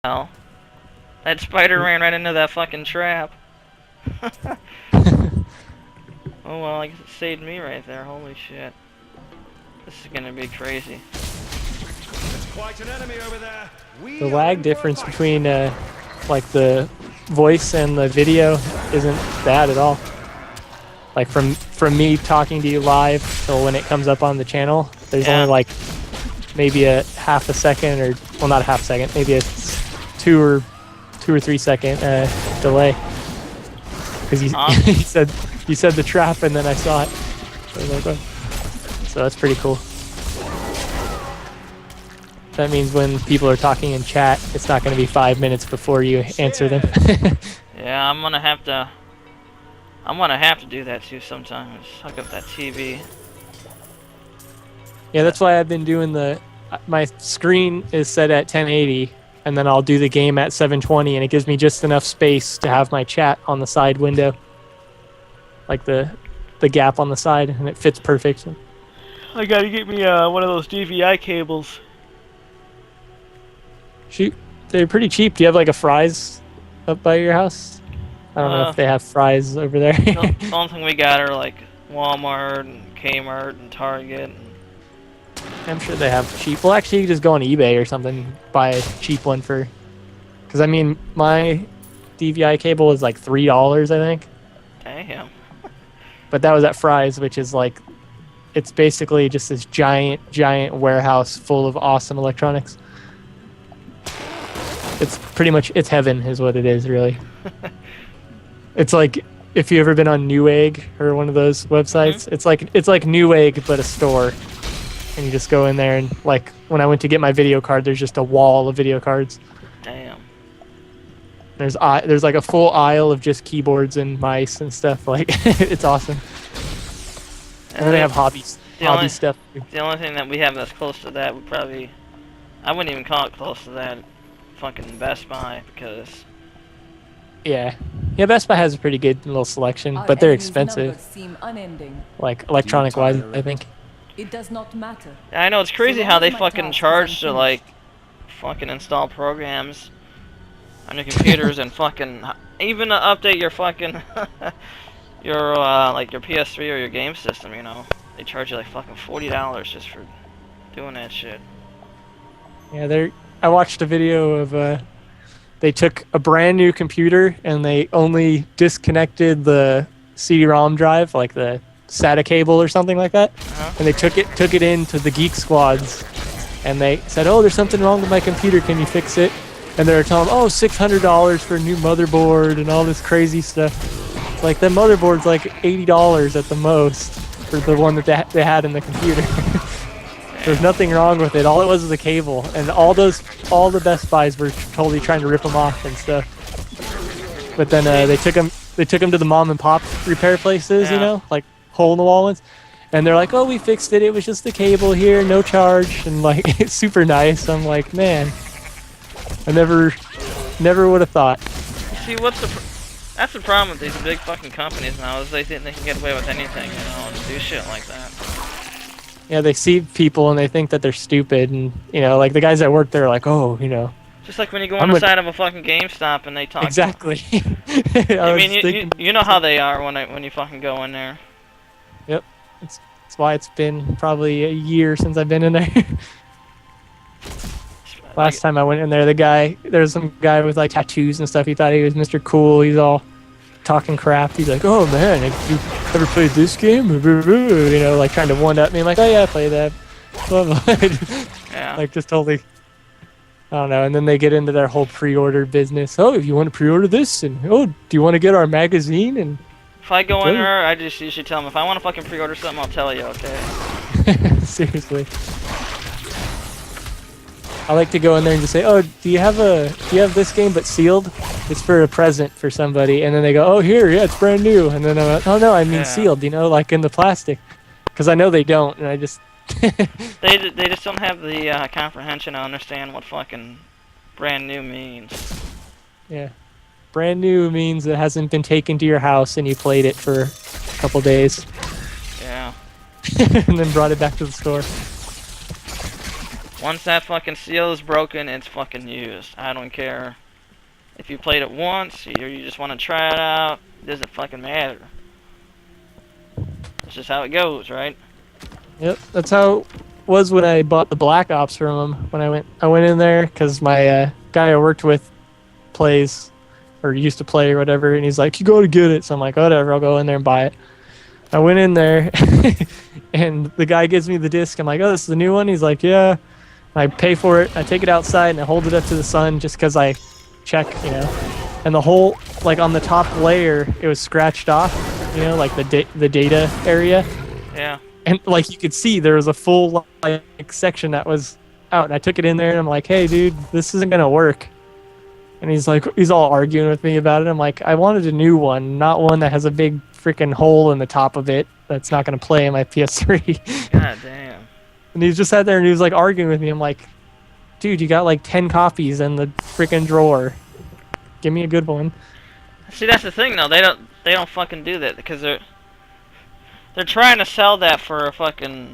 hell? That spider ran right into that fucking trap. Oh well, I guess it saved me right there. Holy shit. This is gonna be crazy. There's quite an enemy over there. The lag difference between like the voice and the video isn't bad at all. Like from me talking to you live till when it comes up on the channel, there's only like maybe a half a second, or well, not a half second, maybe a 2 or 3 second delay. Because you said the trap and then I saw it. So, I was like, oh. So that's pretty cool. That means when people are talking in chat, it's not going to be 5 minutes before you answer them. Yeah, I'm gonna have to do that too sometimes. Hook up that TV. Yeah, that's why I've been doing my screen is set at 1080, and then I'll do the game at 720, and it gives me just enough space to have my chat on the side window. Like the gap on the side, and it fits perfect. I gotta get me one of those DVI cables. Shoot, they're pretty cheap. Do you have like a Fry's up by your house? I don't know if they have Fry's over there. The only thing we got are like Walmart and Kmart and Target. I'm sure they have cheap. Well, actually, you can just go on eBay or something, buy a cheap one for. Because I mean, my DVI cable is like $3, I think. Damn. But that was at Fry's, which is like, it's basically just this giant warehouse full of awesome electronics. It's pretty much, it's heaven is what it is, really. It's like, if you've ever been on Newegg or one of those websites, it's like Newegg but a store. And you just go in there, and like when I went to get my video card, there's just a wall of video cards. Damn. There's like a full aisle of just keyboards and mice and stuff. Like it's awesome. And then they have hobby stuff. The only thing that we have that's close to that would probably, I wouldn't even call it close to that, fucking Best Buy, because yeah, Best Buy has a pretty good little selection, but they're expensive. Like electronic wise, I think. It does not matter. I know, it's crazy how they fucking charge to like fucking install programs on your computers and fucking even to update your fucking your like your PS3 or your game system, you know. They charge you like fucking $40 just for doing that shit. Yeah, I watched a video of they took a brand new computer and they only disconnected the CD-ROM drive, like the SATA cable or something like that, and they took it into the Geek Squads, and they said, "Oh, there's something wrong with my computer. Can you fix it?" And they were telling them, "Oh, $600 for a new motherboard and all this crazy stuff." It's like the motherboard's like $80 at the most for the one that they had in the computer. There's nothing wrong with it. All it was a cable, and all the Best Buys were totally trying to rip them off and stuff. But then they took them to the mom and pop repair places, you know, like hole in the wall ones, and they're like, "Oh, we fixed it. It was just the cable here, no charge," and like it's super nice. I'm like, man, I never would have thought. See, that's the problem with these big fucking companies now, is they think they can get away with anything, you know, and do shit like that. Yeah, they see people and they think that they're stupid, and you know, like the guys that work there are like, "Oh, you know." Just like when you go on the side of a fucking GameStop and they talk. Exactly. I mean, you know how they are when you fucking go in there. Yep, that's why it's been probably a year since I've been in there. Last time I went in there, there's some guy with like tattoos and stuff. He thought he was Mr. Cool. He's all talking crap. He's like, "Oh man, have you ever played this game?" You know, like trying to one up me. I'm like, "Oh yeah, I play that." Yeah. Like just totally. I don't know. And then they get into their whole pre-order business. "Oh, if you want to pre-order this, and oh, do you want to get our magazine?" And if I go in there, I just usually tell them, if I want to fucking pre-order something, I'll tell you, okay? Seriously. I like to go in there and just say, "Oh, do you have this game but sealed? It's for a present for somebody." And then they go, "Oh, here, yeah, it's brand new." And then I'm like, "Oh no, I mean sealed, you know, like in the plastic," because I know they don't, and I just. they just don't have the comprehension to understand what fucking brand new means. Yeah. Brand new means it hasn't been taken to your house and you played it for a couple days. Yeah. And then brought it back to the store. Once that fucking seal is broken, it's fucking used. I don't care if you played it once or you just want to try it out. It doesn't fucking matter. It's just how it goes, right? Yep, that's how it was when I bought the Black Ops from him. When I went in there because my guy I worked with plays or used to play or whatever, and he's like, "You go to get it." So I'm like, "Whatever, I'll go in there and buy it." I went in there, and the guy gives me the disc. I'm like, "Oh, this is the new one." He's like, "Yeah." I pay for it. I take it outside and I hold it up to the sun just because I check, you know. And the whole, like on the top layer, it was scratched off, you know, like the data area. Yeah. And like you could see, there was a full like section that was out. And I took it in there and I'm like, "Hey, dude, this isn't gonna work." And he's like, he's all arguing with me about it. I'm like, "I wanted a new one, not one that has a big freaking hole in the top of it that's not gonna play in my PS3." God damn. And he just sat there and he was like arguing with me. I'm like, "Dude, you got like 10 copies in the freaking drawer. Give me a good one." See, that's the thing, though. They don't fucking do that because they're trying to sell that for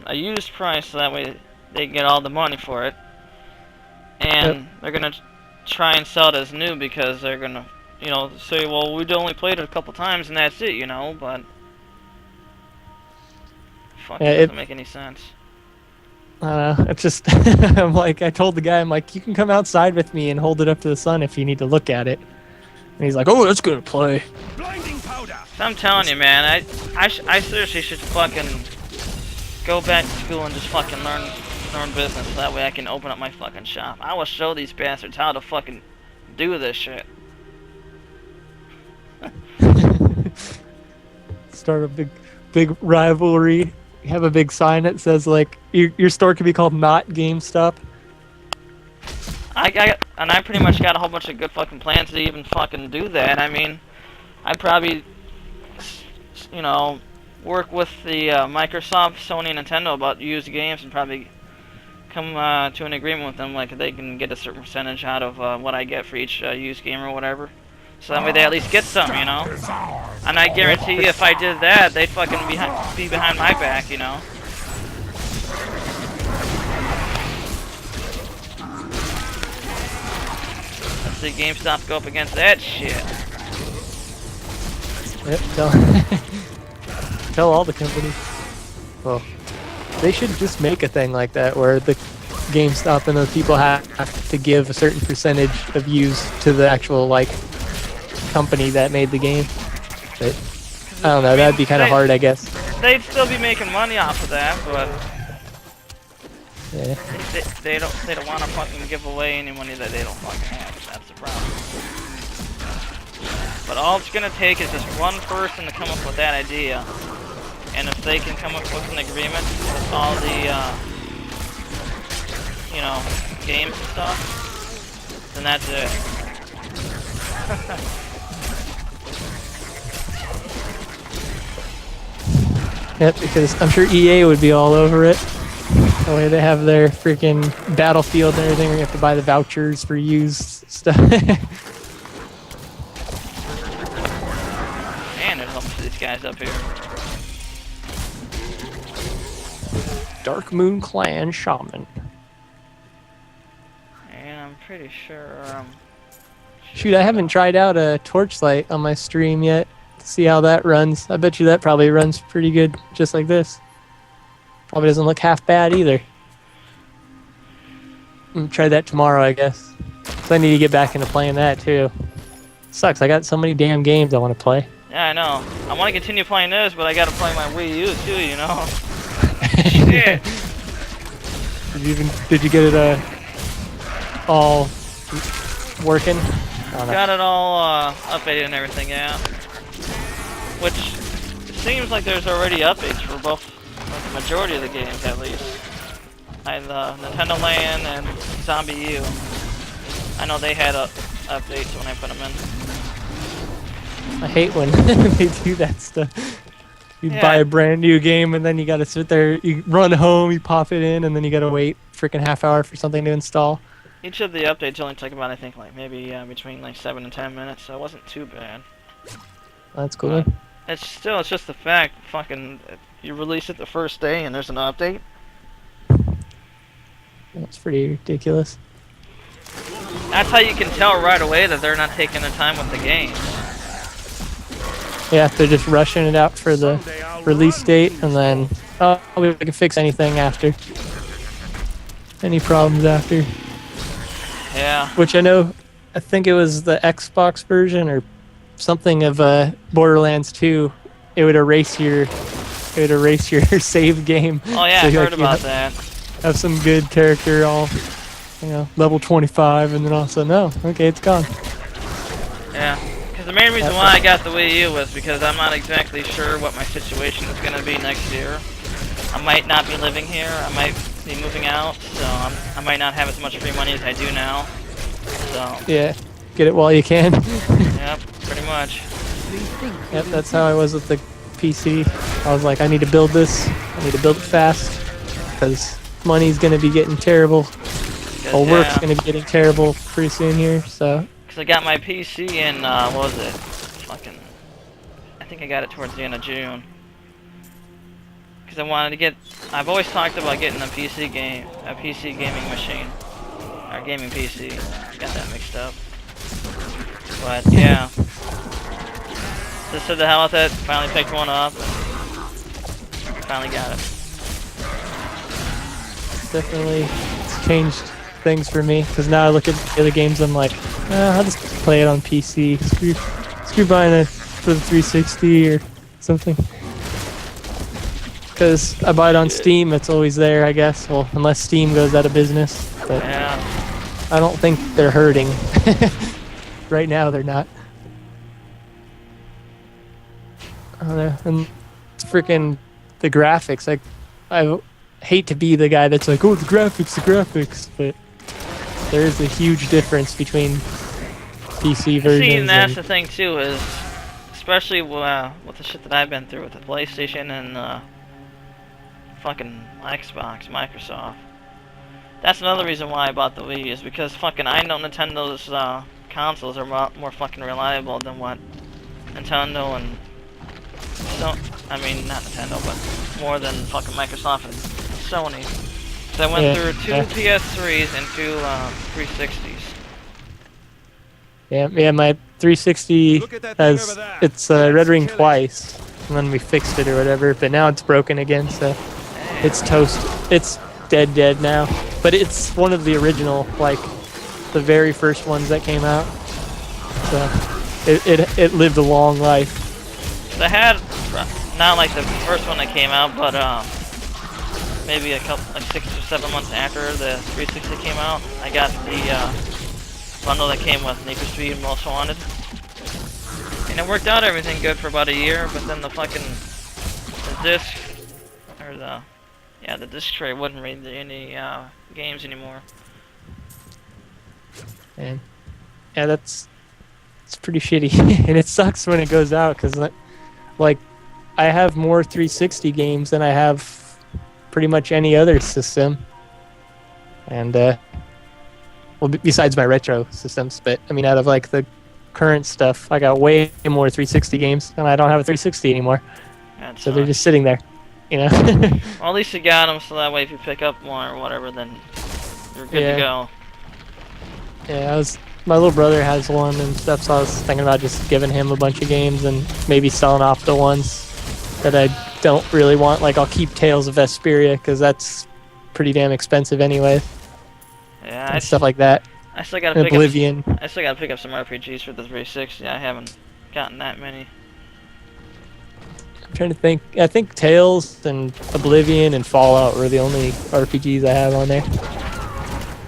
a used price, so that way they get all the money for it. And they're gonna try and sell it as new because they're gonna, you know, say, "Well, we'd only played it a couple times and that's it," you know. But fucking doesn't make any sense. I don't know. It's just, I'm like, I told the guy, I'm like, "You can come outside with me and hold it up to the sun if you need to look at it." And he's like, "Oh, that's gonna play." Blinding powder. So I'm telling you, man, I seriously should fucking go back to school and just fucking learn business. So that way I can open up my fucking shop. I will show these bastards how to fucking do this shit. Start a big rivalry. Have a big sign that says like your store could be called Not GameStop. I pretty much got a whole bunch of good fucking plans to even fucking do that. I mean, I'd probably, you know, work with the Microsoft, Sony, and Nintendo about used games and probably come to an agreement with them, like they can get a certain percentage out of what I get for each used game or whatever. So that way they at least get some, you know? And I guarantee you if I did that, they'd fucking be behind my back, you know? Let's see GameStop go up against that shit. Yep, tell all the companies. Well, they should just make a thing like that where the GameStop and the people have to give a certain percentage of use to the actual like company that made the game. But I don't know, that'd be kind of hard, I guess. They'd still be making money off of that, but yeah. they don't want to fucking give away any money that they don't fucking have. That's the problem. But all it's gonna take is just one person to come up with that idea, and if they can come up with an agreement with all the you know, games and stuff, then that's it. Yep, because I'm sure EA would be all over it. The way they have their freaking Battlefield and everything, where you have to buy the vouchers for used stuff. Man, there's a bunch of these guys up here. Dark Moon Clan Shaman. And I'm pretty sure, Shoot, I haven't tried out a Torchlight on my stream yet to see how that runs. I bet you that probably runs pretty good, just like this. Probably doesn't look half bad either. Try that tomorrow, I guess. So I need to get back into playing that too. Sucks, I got so many damn games I want to play. yeah, I know. I want to continue playing this, but I gotta play my Wii U too, you know? Shit! Did you get it all working? I don't know. Got it all updated and everything, yeah. Which, it seems like there's already updates for both, like, the majority of the games at least. Like the Nintendo Land and Zombie U. I know they had updates when I put them in. I hate when they do that stuff. You Yeah. buy a brand new game and then you gotta sit there, you run home, you pop it in, and then you gotta wait freaking half hour for something to install. Each of the updates only took about, I think, like maybe between like 7 and 10 minutes, so it wasn't too bad. That's cool. It's just the fact, fucking, you release it the first day and there's an update. That's pretty ridiculous. That's how you can tell right away that they're not taking their time with the game. Yeah, they're just rushing it out for the Someday I'll release run. date, and then we can fix anything after. Any problems after? Yeah. Which I think it was the Xbox version or something of Borderlands 2. It would erase your save game. Oh yeah, So I you, heard like, you about that. have some good character all, level 25, and then all of a sudden, no, okay, it's gone. Yeah. Because the main reason why I got the Wii U was because I'm not exactly sure what my situation is going to be next year. I might not be living here. I might be moving out, so I might not have as much free money as I do now. So. Yeah, get it while you can. Yep, pretty much. Yep, that's how I was with the PC. I was like, I need to build this. I need to build it fast because money's gonna be getting terrible. Well, work's gonna be getting terrible pretty soon here. So. Because I got my PC in what was it? Fucking. I think I got it towards the end of June. Because I wanted to get. I've always talked about getting a PC gaming machine, or gaming PC. Got that mixed up. But yeah. Just said the hell with it. Finally picked one up. And finally got it. Definitely, it's changed things for me because now I look at the other games. I'm like, I'll just play it on PC. Screw buying it for the 360 or something. Because I buy it on Steam, it's always there, I guess. Well, unless Steam goes out of business. But Yeah. I don't think they're hurting. Right now, they're not. I don't know. And it's freaking the graphics. Like, I hate to be the guy that's like, oh, the graphics. But there is a huge difference between PC versions. See, and that's and the thing too, is especially with the shit that I've been through with the PlayStation and fucking Xbox, Microsoft. That's another reason why I bought the Wii, is because fucking I know Nintendo's consoles are more fucking reliable than what Nintendo and I mean not Nintendo, but more than fucking Microsoft and Sony. So I went through two PS3s and two 360s. Yeah, my 360 Look at that thing has over there. it's red ring twice, and then we fixed it or whatever. But now it's broken again, so it's toast. It's dead now. But it's one of the original, like the very first ones that came out. So it lived a long life. I had not like the first one that came out, but maybe a couple, like 6 or 7 months after the 360 came out, I got the bundle that came with Need for Speed and Most Wanted, and it worked out everything good for about a year. But then the disc or the disc tray wouldn't read any games anymore. And yeah, it's pretty shitty, and it sucks when it goes out because like I have more 360 games than I have pretty much any other system, and well, besides my retro systems. But I mean, out of like the current stuff, I got way more 360 games, and I don't have a 360 anymore. So they're just sitting there, you know. Well, at least you got them, so that way if you pick up one or whatever, then you're good to go. Yeah, my little brother has one and stuff, so I was thinking about just giving him a bunch of games and maybe selling off the ones that I don't really want. Like, I'll keep Tales of Vesperia because that's pretty damn expensive anyway. Yeah, and stuff like that. I still gotta pick Oblivion. I still gotta pick up some RPGs for the 360. I haven't gotten that many. I'm trying to think. I think Tales and Oblivion and Fallout were the only RPGs I have on there.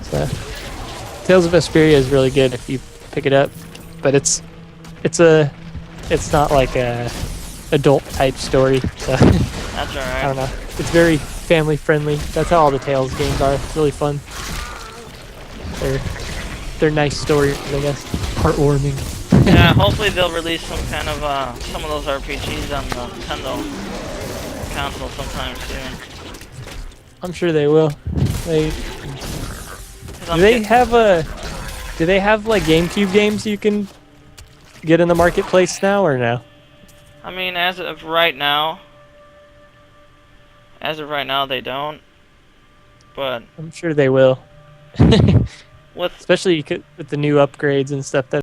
So, Tales of Vesperia is really good if you pick it up, but it's not like a adult type story. So That's alright. I don't know. It's very family friendly. That's how all the Tales games are. It's really fun. They're nice stories, I guess. Heartwarming. Yeah, hopefully they'll release some kind of some of those RPGs on the Nintendo console sometime soon. I'm sure they will. Do they have like GameCube games you can get in the marketplace now or no? I mean, as of right now, they don't. but I'm sure they will. with Especially with the new upgrades and stuff that